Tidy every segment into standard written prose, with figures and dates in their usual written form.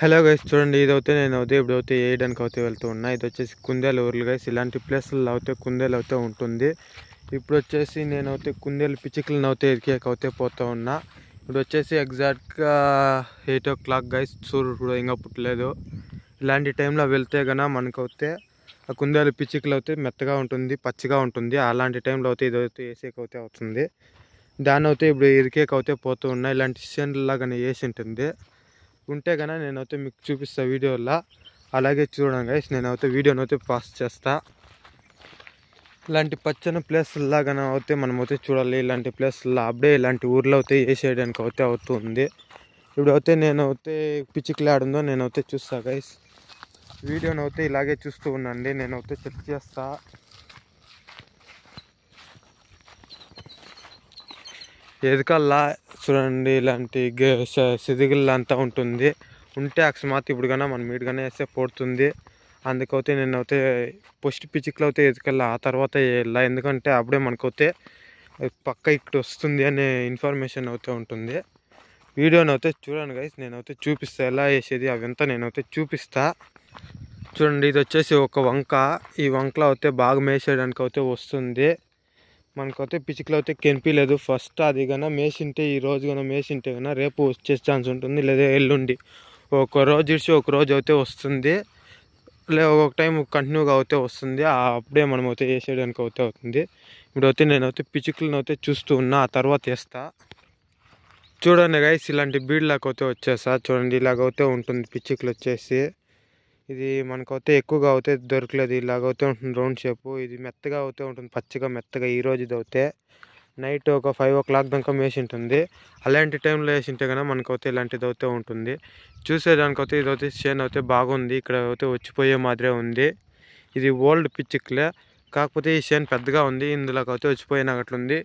Hello guys, చూడండి. ఇదైతే నేనైతే ఇప్పుడైతే వేయడానికి అయితే వెళ్తూ ఉన్నా. ఇది వచ్చేసి కుందేలు ఊర్లు గైస్. ఇలాంటి ప్లేస్లలో అయితే కుందేలు అయితే ఉంటుంది. ఇప్పుడు వచ్చేసి నేనైతే కుందేలు పిచ్చుకలను అయితే ఎరికేకైతే పోతూ ఉన్నా. ఇప్పుడు వచ్చేసి ఎగ్జాక్ట్గా 8 o'clock గైస్. సూర్యుడు కూడా ఇంకా పుట్టలేదు. ఇలాంటి టైంలో వెళ్తే కనుక మనకైతే ఆ కుందేలు పిచ్చుకలు అయితే మెత్తగా ఉంటుంది, పచ్చిగా ఉంటుంది. అలాంటి టైంలో అయితే ఇదైతే వేసేకైతే అవుతుంది. దాన్ని అయితే ఇప్పుడు ఎరికేకైతే పోతూ ఉన్నా. ఇలాంటి సీన్లాగా వేసి ఉంటుంది ఉంటే కనుక నేనైతే మీకు చూపిస్తా వీడియోలో. అలాగే చూడండి గైస్, నేనైతే వీడియోని అయితే పాస్ చేస్తా. ఇలాంటి పచ్చని ప్లేస్లా కానీ అయితే మనమైతే చూడాలి. ఇలాంటి ప్లేస్లో అప్పుడే ఇలాంటి ఊర్లో అయితే వేసేయడానికి అయితే అవుతుంది. ఇప్పుడైతే నేనైతే పిచ్చికలు ఆడుందో నేనైతే చూస్తా గైస్. వీడియోని అయితే ఇలాగే చూస్తూ ఉండండి, నేనైతే చెక్ చేస్తా. ఎదుకల్లా చూడండి ఇలాంటి సిదిగుల్లా అంతా ఉంటుంది. ఉంటే అకస్మాత్ ఇప్పుడు కన్నా మనం మీటుగానే వేస్తే పోతుంది. అందుకైతే నేనైతే ఫస్ట్ పిచ్చికలు అయితే ఎదుకల్లా, ఆ తర్వాత వెళ్ళా. ఎందుకంటే అప్పుడే మనకైతే పక్క ఇక్కడ వస్తుంది అనే ఇన్ఫర్మేషన్ అయితే ఉంటుంది. వీడియోని అయితే చూడండి గైస్, నేనైతే చూపిస్తా ఎలా వేసేది అవంతా నేనైతే చూపిస్తా. చూడండి, ఇది వచ్చేసి ఒక వంక. ఈ వంకలో అయితే బాగా మేసేయడానికి అయితే వస్తుంది. మనకైతే పిచ్చికలు అయితే కనిపించలేదు ఫస్ట్. అది కన్నా మేసింటే ఈ రోజు కన్నా మేసింటే కన్నా రేపు వచ్చే ఛాన్స్ ఉంటుంది, లేదా ఎల్లుండి. ఒక రోజు ఇడిచి ఒక రోజు అయితే వస్తుంది, లేదా ఒక్కొక్క టైం కంటిన్యూగా అయితే వస్తుంది. అప్పుడే మనం అయితే వేసేయడానికి అయితే అవుతుంది. ఇప్పుడైతే నేనైతే పిచ్చుకలను అయితే చూస్తూ ఉన్నా, ఆ తర్వాత వేస్తా. చూడండి గైస్, ఇలాంటి బీడ్లాగా అయితే వచ్చేసా. చూడండి, ఇలాగైతే ఉంటుంది పిచ్చుకలు వచ్చేసి. ఇది మనకైతే ఎక్కువగా అయితే దొరకలేదు. ఇలాగైతే ఉంటుంది రౌండ్ షేపు. ఇది మెత్తగా అయితే ఉంటుంది, పచ్చిగా మెత్తగా. ఈ రోజు ఇది అయితే నైట్ ఒక 5 o'clock దాకా వేసి ఉంటుంది. అలాంటి టైంలో వేసింటే కనుక మనకైతే ఇలాంటిది అయితే ఉంటుంది. చూసేదానికైతే ఇదైతే చేను అయితే బాగుంది. ఇక్కడ అయితే వచ్చిపోయే మాదిరే ఉంది. ఇది ఓల్డ్ పిచ్చికలే, కాకపోతే ఈ చేను పెద్దగా ఉంది. ఇందులోకి అయితే వచ్చిపోయినట్లుంది.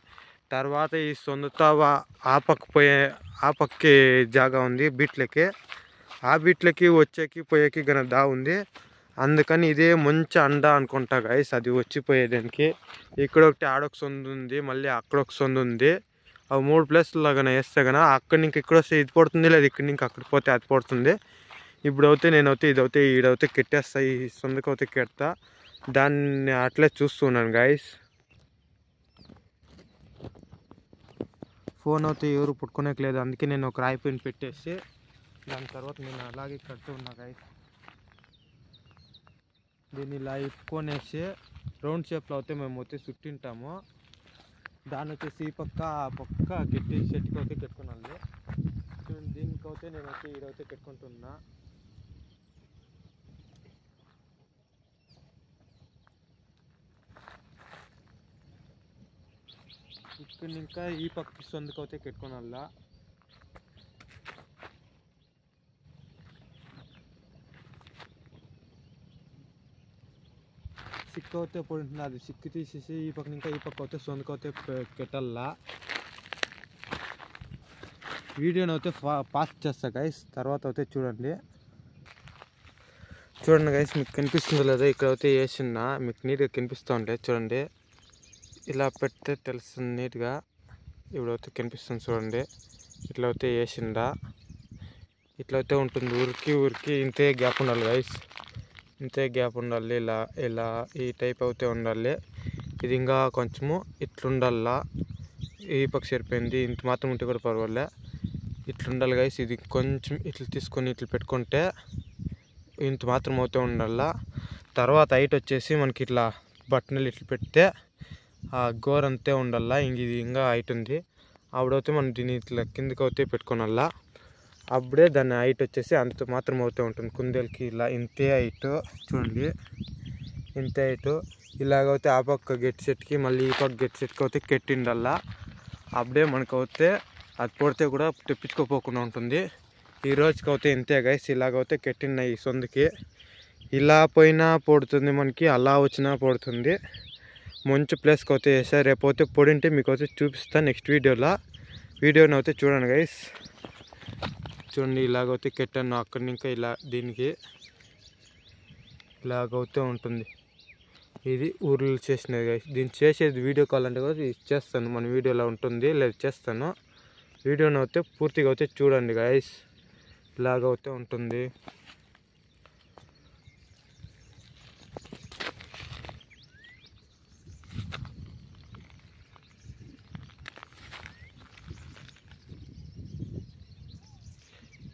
తర్వాత ఈ సొంత ఆ పక్కకి జాగా ఉంది బీట్లకి. ఆ బీట్లకి వచ్చేకి పోయేకి గన దా ఉంది. అందుకని ఇదే మంచి అండ అనుకుంటా గైస్ అది వచ్చిపోయేదానికి. ఇక్కడ ఒకటి ఆడొక సొందు ఉంది, మళ్ళీ అక్కడ ఒక సొందు ఉంది. అవి 3 ప్లేస్లో కానీ వేస్తే కన్నా అక్కడి నుంచి ఇక్కడ వస్తే ఇది పడుతుంది, లేదా ఇక్కడి నుంచి అక్కడికి పోతే అది పడుతుంది. ఇప్పుడైతే నేనైతే ఇదైతే ఈడైతే కెట్టేస్తా, ఈ సొందుకు అయితే కెడతా. దాన్ని అట్లే చూస్తున్నాను గైస్. ఫోన్ అయితే ఎవరు పుట్టుకునేకి లేదు, అందుకే నేను ఒక రాయి పెయింట్ పెట్టేసి దాని తర్వాత నేను అలాగే కడుతూ ఉన్నా గైస్. దీన్ని ఇలా ఇప్పుకొనేసి రౌండ్ షేప్లో అయితే మేము అయితే చుట్టింటాము. దాన్ని వచ్చేసి ఈ పక్క ఆ పక్క కెట్టి చెట్టుకి అయితే పెట్టుకున్నాను. దీనికైతే నేనైతే ఈడైతే పెట్టుకుంటున్నా. ఇక్కడ ఇంకా ఈ పక్క సొందుకైతే పెట్టుకున్నా. సిక్కు అయితే పడుతుంది, అది సిక్కు తీసేసి ఈ పక్క ఇంకా ఈ పక్క అయితే సొందుకైతే పెట్టాలా. వీడియోని అయితే పాస్ చేస్తా గైస్, తర్వాత అయితే చూడండి. చూడండి గైస్, మీకు కనిపిస్తుందో లేదా, ఇక్కడ అయితే వేసిందా మీకు నీట్గా కనిపిస్తూ ఉంటాయి. చూడండి, ఇలా పెడితే తెలుస్తుంది నీట్గా. ఇప్పుడైతే కనిపిస్తుంది చూడండి. ఇట్లా అయితే వేసిందా, ఇట్లయితే ఉంటుంది. ఊరికి ఇంతే గ్యాప్ ఉండాలి గైస్, ఇంతే గ్యాప్ ఉండాలి. ఇలా ఈ టైప్ అయితే ఉండాలి. ఇది ఇంకా కొంచెము ఇట్లుండాలా. ఈ పక్క సరిపోయింది, ఇంత మాత్రం ఉంటే కూడా పర్వాలే. ఇట్లుండాలి గైస్. ఇది కొంచెం ఇట్లా తీసుకొని ఇట్లా పెట్టుకుంటే ఇంత మాత్రం అవుతూ ఉండాలా. తర్వాత హైట్ వచ్చేసి మనకి ఇట్లా బట్టనలు ఇట్లా పెడితే ఆ గోరంతే ఉండాలా. ఇది ఇంకా హైట్ ఉంది. అప్పుడైతే మనం దీన్ని ఇట్లా కిందకి అయితే పెట్టుకోనాలా. అప్పుడే దాని హైట్ వచ్చేసి అంత మాత్రం అవుతూ ఉంటుంది. కుందేలకి ఇలా ఇంతే హైట్ చూడండి, ఇంతే హైట్. ఇలాగైతే ఆ పక్క గెట్ సెట్కి మళ్ళీ ఈ పక్క గెట్ సెట్కి అయితే కెట్టిండల్లా. అప్పుడే మనకైతే అది పొడితే కూడా తెప్పించుకోపోకుండా ఉంటుంది. ఈ రోజుకి అయితే ఇంతే గైస్. ఇలాగైతే కెట్టినాయి ఈ సొందుకి. ఇలా పోయినా పడుతుంది మనకి, అలా వచ్చినా పడుతుంది. మంచి ప్లేస్కి అయితే వేసా. రేపు పొడింటే మీకు అయితే చూపిస్తాను నెక్స్ట్ వీడియోని అయితే చూడండి గైస్. చూడండి, ఇలాగైతే కెట్టాను అక్కడి నుంచి ఇలా దీనికి ఇలాగైతే ఉంటుంది. ఇది ఊర్లో చేసినది గైస్. దీన్ని చేసేది వీడియో కాల్ అంటే కూడా చేస్తాను, మన వీడియోలో ఉంటుంది, లేదు చేస్తాను. వీడియోని అయితే పూర్తిగా అయితే చూడండి గైస్. ఇలాగైతే ఉంటుంది.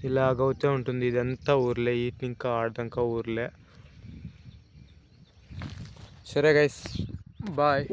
ఇలాగైతే ఉంటుంది. ఇదంతా ఊర్లే, ఇటు ఇంకా ఆడదాకా ఊర్లే. సరే గైస్, బాయ్.